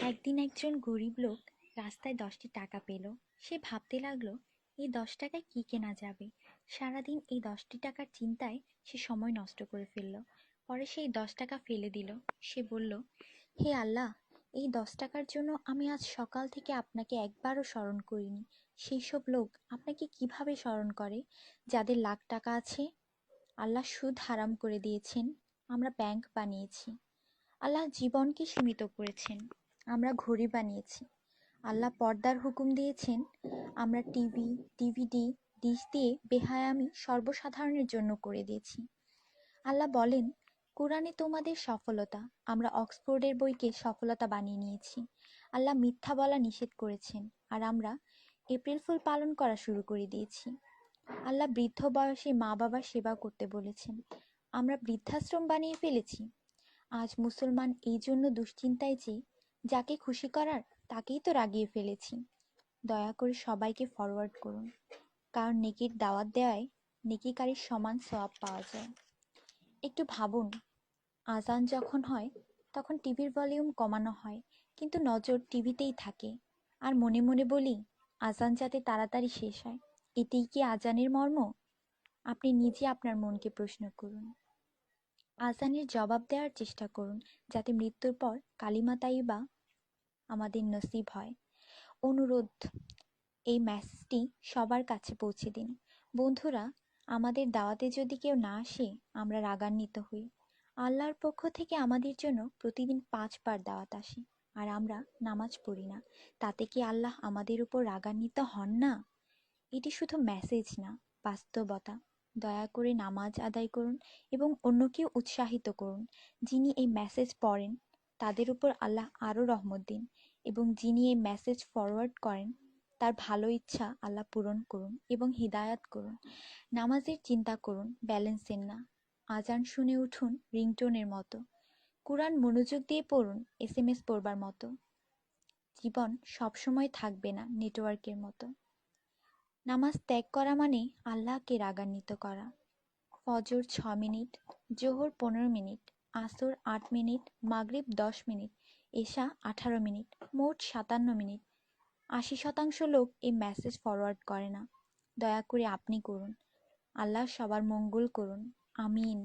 একদিন একজন গরিব লোক রাস্তায় 10টি টাকা পেল। সে ভাবতে লাগলো, এই 10 টাকায় কি কেনা যাবে। সারাদিন এই 10টি টাকার চিন্তায় সে সময় নষ্ট করে ফেলল। পরে সেই 10 টাকা ফেলে দিল। সে বলল, হে আল্লাহ, এই 10 টাকার জন্য আমি আজ সকাল থেকে আপনাকে একবারও স্মরণ করিনি। সেই সব লোক আপনাকে কিভাবে স্মরণ করে যাদের লাখ টাকা আছে? আল্লাহ সুদ হারাম করে দিয়েছেন, আমরা ব্যাংক বানিয়েছি। আল্লাহ জীবনকে সীমিত করেছেন, আমরা ঘড়ি বানিয়েছি। আল্লাহ পর্দার হুকুম দিয়েছেন, আমরা টিভি, ডিভিডি, ডিশ দিয়ে বেহায়ামি সর্বসাধারণের জন্য করে দিয়েছি। আল্লাহ বলেন, কোরআনে তোমাদের সফলতা, আমরা অক্সফোর্ডের বইকে সফলতা বানিয়ে নিয়েছি। আল্লাহ মিথ্যা বলা নিষেধ করেছেন, আর আমরা এপ্রিল ফুল পালন করা শুরু করে দিয়েছি। আল্লাহ বৃদ্ধ বয়সে মা বাবার সেবা করতে বলেছেন, আমরা বৃদ্ধাশ্রম বানিয়ে ফেলেছি। আজ মুসলমান এই জন্য দুশ্চিন্তায় যে যাকে খুশি করার তাকেই তো রাগিয়ে ফেলেছি। দয়া করে সবাইকে ফরওয়ার্ড করুন, কারণ নেকির দাওয়াত দেওয়ায় নেকিকারীর সমান সওয়াব পাওয়া যায়। একটু ভাবুন, আজান যখন হয় তখন টিভির ভলিউম কমানো হয়, কিন্তু নজর টিভিতেই থাকে। আর মনে মনে বলি, আজান যাতে তাড়াতাড়ি শেষ হয়। এটাই কি আজানের মর্ম? আপনি নিজে আপনার মনকে প্রশ্ন করুন। আজানের জবাব দেওয়ার চেষ্টা করুন, যাতে মৃত্যুর পর কালিমা তাইয়্যিবা আমাদের নসিব হয়। অনুরোধ, এই মেসেজটি সবার কাছে পৌঁছে দিন। বন্ধুরা, আমাদের দাওয়াতে যদি কেউ না আসে, আমরা রাগান্বিত হই। আল্লাহর পক্ষ থেকে আমাদের জন্য প্রতিদিন 5 বার দাওয়াত আসে, আর আমরা নামাজ পড়ি না। তাতে কি আল্লাহ আমাদের উপর রাগান্বিত হন না? এটি শুধু মেসেজ না, বাস্তবতা। দয়া করে নামাজ আদায় করুন এবং অন্যকেও উৎসাহিত করুন। যিনি এই মেসেজ পড়েন তাদের উপর আল্লাহ আরও রহমত দিন, এবং যিনি এই মেসেজ ফরওয়ার্ড করেন তার ভালো ইচ্ছা আল্লাহ পূরণ করুন এবং হিদায়াত করুন। নামাজের চিন্তা করুন, ব্যালেন্সের না। আজান শুনে উঠুন রিংটোনের মতো। কুরআন মনোযোগ দিয়ে পড়ুন, এসএমএস পড়বার মতো। জীবন সবসময় থাকবে না নেটওয়ার্কের মতো। নামাজ ত্যাগ করা মানে আল্লাহকে রাগান্বিত করা। ফজর 6 মিনিট, জোহর 15 মিনিট, আসর 8 মিনিট, মাগরিব 10 মিনিট, এশা 18 মিনিট, মোট 57 মিনিট। 80% লোক এই মেসেজ ফরওয়ার্ড করে না। দয়া করে আপনি করুন। আল্লাহ সবার মঙ্গল করুন। আমিন।